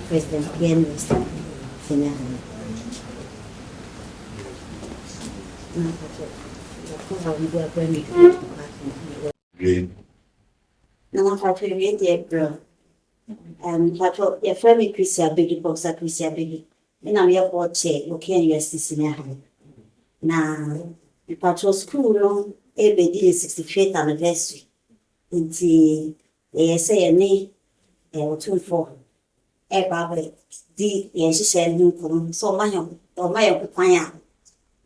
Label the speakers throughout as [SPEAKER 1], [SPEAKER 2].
[SPEAKER 1] President KNUST SHS. Your friend Christian Baby Box at Christian Baby. And I'm your board chair, KNUST SHS. Now, the patrol school, every 65th anniversary. Until say a name, Otumfuo. Everybody, the SHS new so my opinion.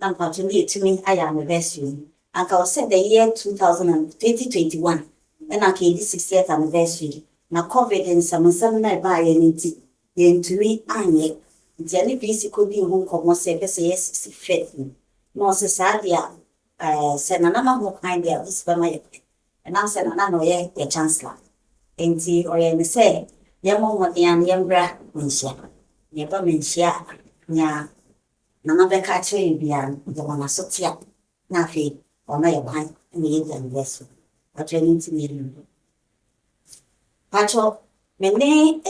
[SPEAKER 1] I'm particularly to me, I am a vessel. And I was said the year 2021, and I came this 60th anniversary. Now, COVID and some night by anything, to me, and yet, the only piece could be home come say, yes, fit. No, society, said another more kind there, this for my, and I said another year, the chancellor. And the or say, young woman, young bra, Mincia, never Mincia, yeah. Nana bɛka kyerɛ bia the one asotia na afi ona yɛ ban na yɛ dan vessel atwa ne ntimi pacho mene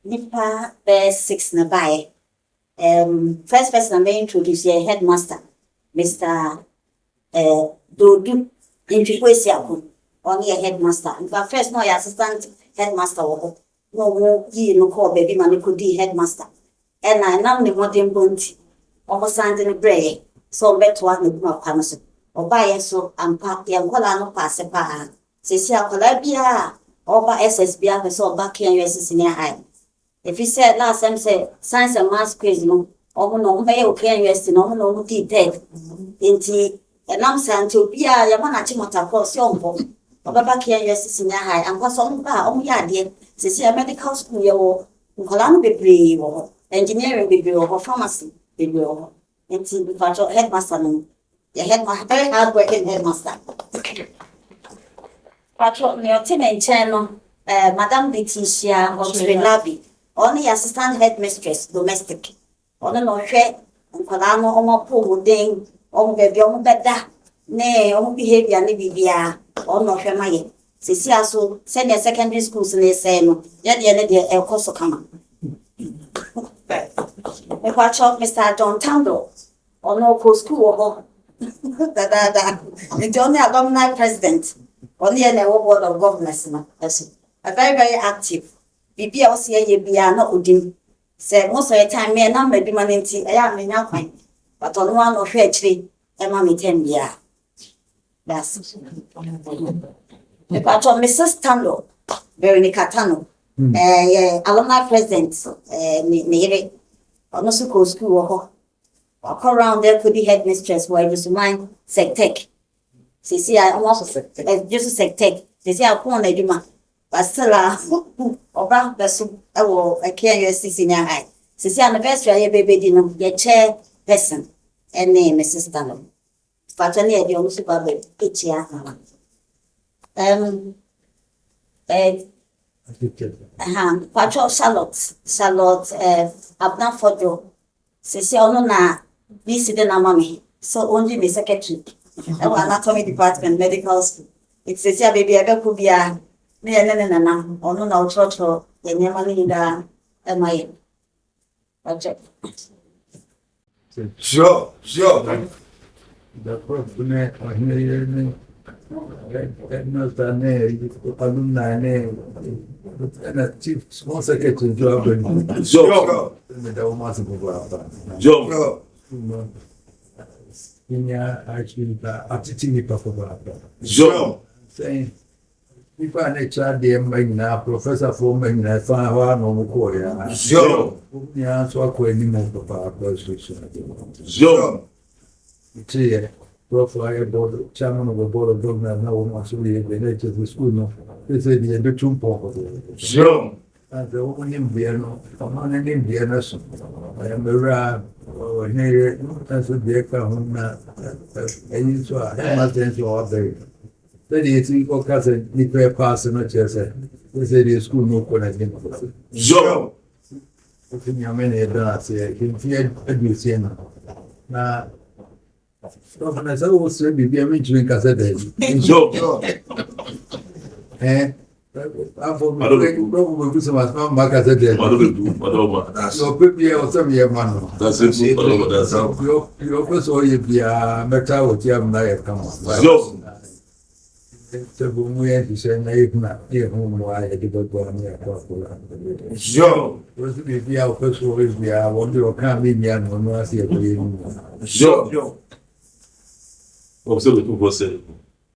[SPEAKER 1] nipa be 6 na bae first person I introduce your headmaster Mr. Dodu introduce ako on your headmaster in fact first no your assistant headmaster no yi no call baby man could be headmaster. And I know the modern bounty, almost sending a bray, so better one with more panels. Or buy a so and pack young Colano pass a bar. Cecilia Colabia, or by SSB, so back in USS in your eye. If you said last time, say, science and mass quiz, no, or no, may okay, US, no, detail. Indeed, and I'm saying to be a Yamana Chimota for young boy. Or back here, USS in your eye, and what's on bar, oh, yeah, dear, Cecilia medical school, Colano be brave or. Engineering baby or pharmacy baby or until we got headmaster. The headmaster, very hard working headmaster. Patrol your tenant channel, Madame Leticia or Labi, only assistant headmistress, domestic. Only no share, and Colano, or poor ding, or baby, or better, nay, or behavior, and Libya, or no family. Cecilia so send your secondary schools in the same, yet the end of course come. If I talk Mr. John Tando, or no post school or the only alumni president, only an board of governors, a very active. BBLC, be not Udim. Say most of the time, me and I'm maybe money, I am in Alpine, but on one of her tree, and mammy 10 years. That's if I told Mrs. Tando, Veronica Tano. Alumni president, Nere, also co school walk around there could be headmistress where it was mine, sectech. See, I almost just a sectech. They say I'll call Neduma, but still, around the soup, I can't use this in your eye. See, anniversary, baby dinner, your chair person, and name Mrs. Stanley. But only at the almost about 8 years. Patrol Charlotte, Abna Fojo. Say, no, na, this is the mommy. So only my secretary. Anatomy department, medical school. It says, yeah, baby, I could be a no, or no, church or the Yamani in the MI.
[SPEAKER 2] Sure.
[SPEAKER 3] The problem alumni and chief small secretary job saying people are nature professor for me find one no more so profile board chairman of the board of governors now wants to be the school no they say the betum and the only Vienna on an Indian I am a here as a deca and so I must answer all day That is, we all cousin, if we're passing, not just we say the school no connecting.
[SPEAKER 2] Joe.
[SPEAKER 3] Open your many dance here, you fear you see now. I said, oh, sir, be a rich drink as a day.
[SPEAKER 2] Joe.
[SPEAKER 3] Eh? I'm for me, so much not back as a day. So, quickly, or some year man.
[SPEAKER 2] That's it.
[SPEAKER 3] You also, if you are better with your night, come on.
[SPEAKER 2] Joe.
[SPEAKER 3] So, we had to say, not here home, why I did not go on here.
[SPEAKER 2] Joe.
[SPEAKER 3] If you are first, if you are one to come in, you know, I see a
[SPEAKER 2] Joe. Observe the people say.